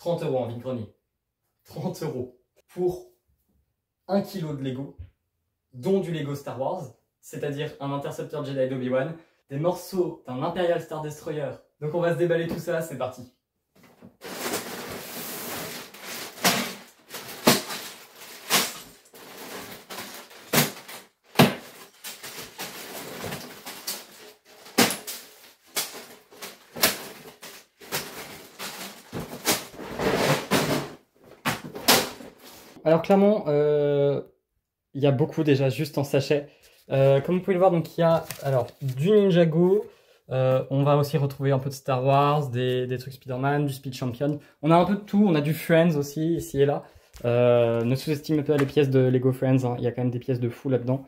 30 € en vide-grenier. 30 € pour 1 kg de Lego, dont du Lego Star Wars, c'est-à-dire un intercepteur Jedi d'Obi-Wan, des morceaux d'un Imperial Star Destroyer. Donc on va se déballer tout ça, c'est parti. Alors clairement, il y a beaucoup déjà juste en sachet. Comme vous pouvez le voir, donc il y a alors du Ninjago. On va aussi retrouver un peu de Star Wars, des trucs Spider-Man, du Speed Champion. On a un peu de tout. On a du Friends aussi ici et là. Ne sous-estimez pas les pièces de Lego Friends. Hein. Il y a quand même des pièces de fou là-dedans.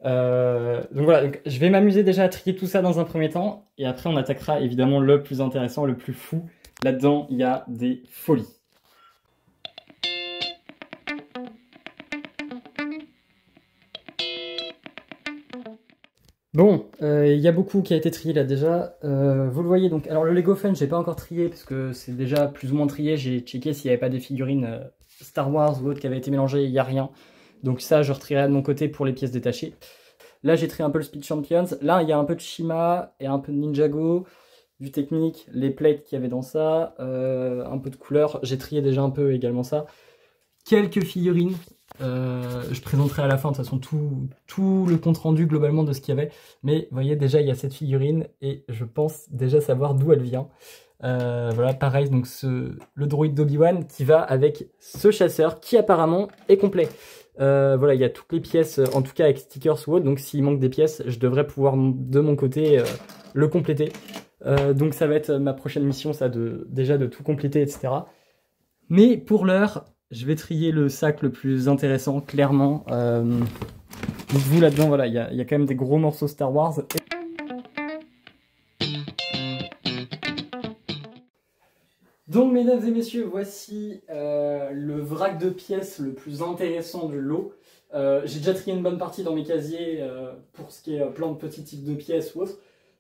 Donc voilà, donc, je vais m'amuser déjà à trier tout ça dans un premier temps. Et après, on attaquera évidemment le plus intéressant, le plus fou. Là-dedans, il y a des folies. Bon, il y a beaucoup qui a été trié là déjà. Vous le voyez donc. Alors le Lego Friends, j'ai pas encore trié parce que c'est déjà plus ou moins trié. J'ai checké s'il n'y avait pas des figurines Star Wars ou autres qui avaient été mélangées. Il n'y a rien. Donc ça, je retrierai de mon côté pour les pièces détachées. Là, j'ai trié un peu le Speed Champions. Là, il y a un peu de Shima et un peu de Ninjago, du Technique, les plates qu'il y avait dans ça, un peu de couleur. J'ai trié déjà un peu également ça. Quelques figurines. Je présenterai à la fin de toute façon tout le compte rendu globalement de ce qu'il y avait, mais vous voyez déjà il y a cette figurine et je pense déjà savoir d'où elle vient. Voilà, pareil, donc le droïde d'Obi-Wan qui va avec ce chasseur qui apparemment est complet. Voilà, il y a toutes les pièces, en tout cas avec stickers ou autre, donc s'il manque des pièces, je devrais pouvoir de mon côté le compléter. Donc ça va être ma prochaine mission, ça, déjà de tout compléter, etc. Mais pour l'heure, je vais trier le sac le plus intéressant, clairement. Donc vous là-dedans, voilà, il y a quand même des gros morceaux Star Wars. Donc mesdames et messieurs, voici le vrac de pièces le plus intéressant du lot. J'ai déjà trié une bonne partie dans mes casiers pour ce qui est plein de petits types de pièces ou autres.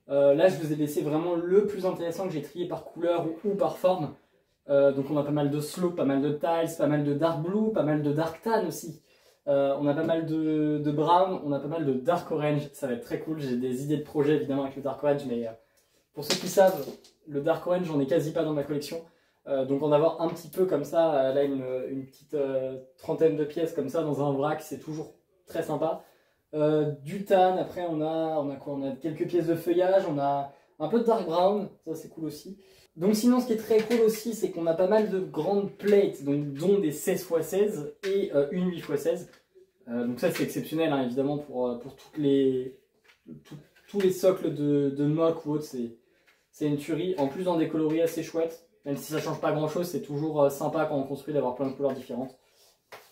Là, je vous ai laissé vraiment le plus intéressant que j'ai trié par couleur ou par forme. Donc on a pas mal de slow, pas mal de tiles, pas mal de dark blue, pas mal de dark tan aussi. On a pas mal de brown, on a pas mal de dark orange, ça va être très cool. J'ai des idées de projet évidemment avec le dark orange, mais pour ceux qui savent, le dark orange j'en ai quasi pas dans ma collection. Donc en avoir un petit peu comme ça, là une petite trentaine de pièces comme ça dans un vrac, c'est toujours très sympa. Du tan, après on a quoi? On a quelques pièces de feuillage, on a un peu de dark brown, ça c'est cool aussi. Donc sinon ce qui est très cool aussi c'est qu'on a pas mal de grandes plates, donc, dont des 16x16 et une 8x16. Donc ça c'est exceptionnel hein, évidemment pour tous les socles de mock ou autre, c'est une tuerie. En plus dans des coloris assez chouettes, même si ça change pas grand chose, c'est toujours sympa quand on construit d'avoir plein de couleurs différentes.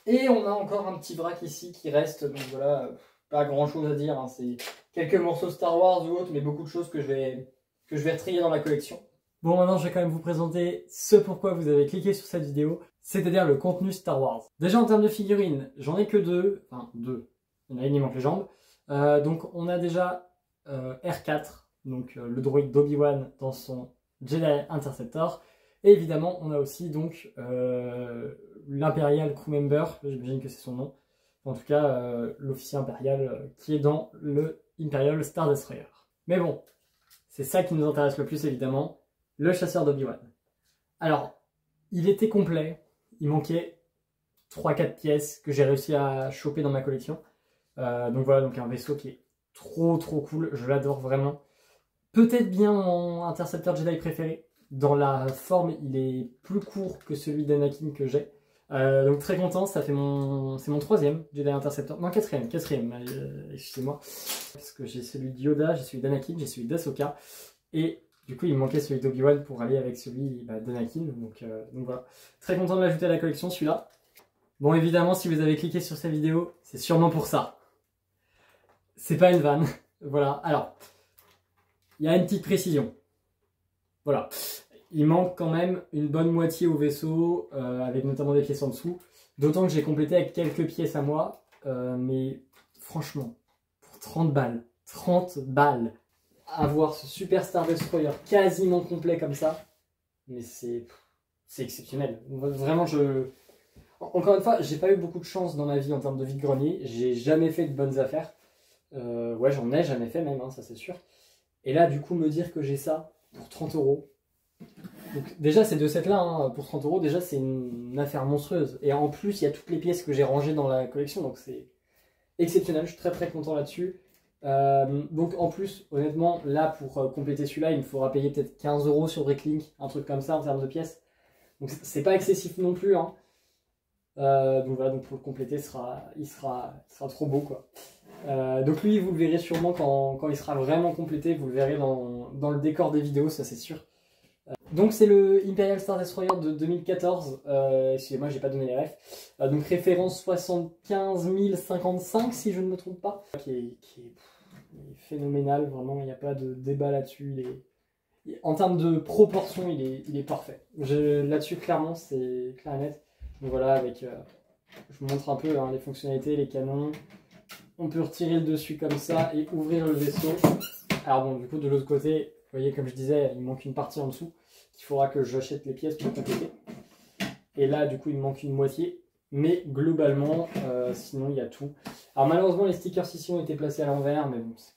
Et on a encore un petit vrac ici qui reste, donc voilà, pas grand chose à dire, hein, c'est quelques morceaux Star Wars ou autre, mais beaucoup de choses que je vais retrier dans la collection. Bon, maintenant, je vais quand même vous présenter ce pourquoi vous avez cliqué sur cette vidéo, c'est-à-dire le contenu Star Wars. Déjà, en termes de figurines, j'en ai que deux, enfin deux, il y en a une, il manque les jambes. Donc, on a déjà R4, donc le droïde d'Obi-Wan dans son Jedi Interceptor. Et évidemment, on a aussi donc l'Imperial Crew Member, j'imagine que c'est son nom. En tout cas, l'officier impérial qui est dans le Imperial Star Destroyer. Mais bon, c'est ça qui nous intéresse le plus évidemment. Le chasseur d'Obi-Wan. Alors, il était complet, il manquait 3-4 pièces que j'ai réussi à choper dans ma collection. Donc voilà, donc un vaisseau qui est trop cool, je l'adore vraiment. Peut-être bien mon intercepteur Jedi préféré. Dans la forme, il est plus court que celui d'Anakin que j'ai. Donc très content, ça fait c'est mon troisième Jedi Interceptor. Non, quatrième, excusez-moi. Parce que j'ai celui de Yoda, j'ai celui d'Anakin, j'ai celui d'Ahsoka. Et du coup, il me manquait celui d'Obi-Wan pour aller avec celui d'Anakin. Donc voilà. Très content de l'ajouter à la collection, celui-là. Bon, évidemment, si vous avez cliqué sur cette vidéo, c'est sûrement pour ça. C'est pas une vanne. Voilà. Alors, il y a une petite précision. Voilà. Il manque quand même une bonne moitié au vaisseau, avec notamment des pièces en dessous. D'autant que j'ai complété avec quelques pièces à moi. Mais franchement, pour 30 balles, avoir ce Super Star Destroyer quasiment complet comme ça, mais c'est c'est exceptionnel. Vraiment, encore une fois, j'ai pas eu beaucoup de chance dans ma vie en termes de vide-grenier. J'ai jamais fait de bonnes affaires. Ouais, j'en ai jamais fait même, hein, ça c'est sûr. Et là, du coup, me dire que j'ai ça pour 30 euros. Donc, déjà, ces deux sets-là, hein, pour 30 euros, déjà, c'est une affaire monstrueuse. Et en plus, il y a toutes les pièces que j'ai rangées dans la collection, donc c'est exceptionnel. Je suis très très content là-dessus. Donc, en plus, honnêtement, là, pour compléter celui-là, il me faudra payer peut-être 15 euros sur Bricklink, un truc comme ça en termes de pièces. Donc, c'est pas excessif non plus, hein. Donc voilà, donc pour le compléter, il sera trop beau, quoi. Donc lui, vous le verrez sûrement quand il sera vraiment complété, vous le verrez dans le décor des vidéos, ça c'est sûr. Donc c'est le Imperial Star Destroyer de 2014, excusez-moi, j'ai pas donné les refs. Donc référence 75 055 si je ne me trompe pas, qui est phénoménal, vraiment, il n'y a pas de débat là-dessus. En termes de proportion, il est parfait. Là-dessus, clairement, c'est clair et net. Donc voilà, avec, je vous montre un peu hein, les fonctionnalités, les canons. On peut retirer le dessus comme ça et ouvrir le vaisseau. Alors bon, du coup, de l'autre côté, vous voyez, comme je disais, il manque une partie en dessous. Il faudra que j'achète les pièces pour compléter. Et là, du coup, il me manque une moitié. Mais globalement, sinon, il y a tout. Alors malheureusement, les stickers ici ont été placés à l'envers, mais bon, c'est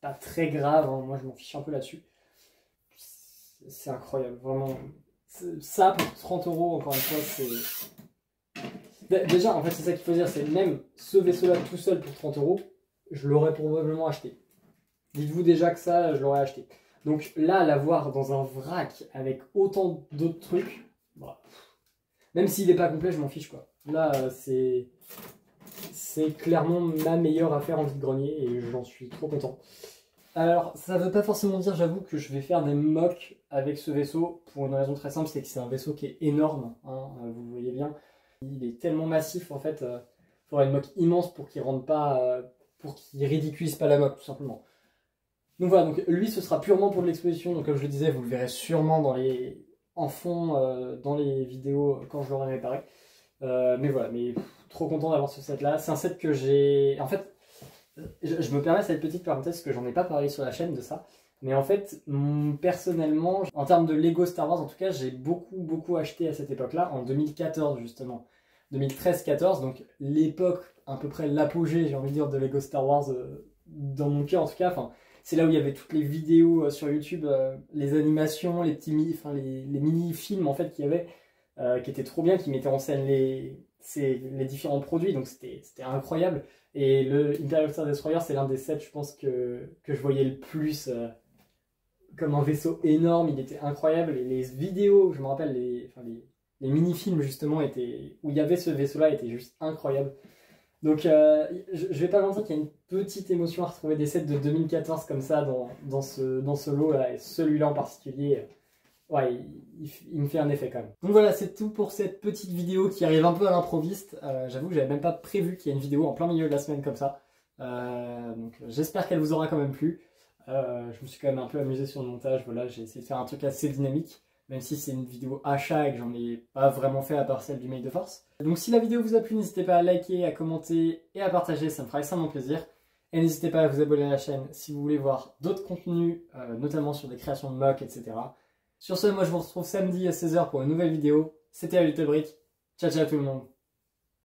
pas très grave. Hein. Moi, je m'en fiche un peu là-dessus. C'est incroyable, vraiment. Ça, pour 30 euros, encore une fois, c'est... Déjà, en fait, c'est ça qu'il faut dire, c'est même ce vaisseau-là tout seul pour 30 euros, je l'aurais probablement acheté. Dites-vous déjà que ça, je l'aurais acheté. Donc là, l'avoir dans un vrac avec autant d'autres trucs, bah, même s'il n'est pas complet, je m'en fiche, quoi. Là, c'est clairement ma meilleure affaire en vide-grenier et j'en suis trop content. Alors, ça ne veut pas forcément dire, j'avoue, que je vais faire des mocks avec ce vaisseau, pour une raison très simple, c'est que c'est un vaisseau qui est énorme, hein, vous le voyez bien. Il est tellement massif, en fait, il faudrait une mock immense pour qu'il rentre pas, pour qu'il ridiculise pas la mock, tout simplement. Donc voilà, donc lui, ce sera purement pour de l'exposition, donc comme je le disais, vous le verrez sûrement en fond dans les vidéos quand je l'aurai réparé. Mais voilà, trop content d'avoir ce set-là. C'est un set que j'ai... En fait, je me permets cette petite parenthèse parce que j'en ai pas parlé sur la chaîne de ça. Mais en fait, personnellement, en termes de Lego Star Wars, en tout cas, j'ai beaucoup acheté à cette époque-là, en 2014 justement. 2013-14, donc l'époque, à peu près l'apogée, j'ai envie de dire, de Lego Star Wars, dans mon cœur en tout cas. Enfin, c'est là où il y avait toutes les vidéos sur YouTube, les animations, les mini-films en fait qu'il y avait, qui étaient trop bien, qui mettaient en scène les différents produits, donc c'était incroyable. Et le Imperial Star Destroyer, c'est l'un des sets, je pense, que je voyais le plus comme un vaisseau énorme, il était incroyable. Et les vidéos, je me rappelle, les mini-films justement, où il y avait ce vaisseau-là, étaient juste incroyables. Donc je vais pas mentir qu'il y a une petite émotion à retrouver des sets de 2014 comme ça dans ce lot-là, et celui-là en particulier. Ouais, il me fait un effet quand même. Donc voilà, c'est tout pour cette petite vidéo qui arrive un peu à l'improviste. J'avoue que j'avais même pas prévu qu'il y ait une vidéo en plein milieu de la semaine comme ça. Donc j'espère qu'elle vous aura quand même plu. Je me suis quand même un peu amusé sur le montage. Voilà, j'ai essayé de faire un truc assez dynamique, même si c'est une vidéo achat et que j'en ai pas vraiment fait à part celle du Mail de Force. Donc si la vidéo vous a plu, n'hésitez pas à liker, à commenter et à partager, ça me fera extrêmement plaisir. Et n'hésitez pas à vous abonner à la chaîne si vous voulez voir d'autres contenus, notamment sur des créations de mocks, etc. Sur ce, moi je vous retrouve samedi à 16 h pour une nouvelle vidéo. C'était Little Brick. Ciao ciao tout le monde.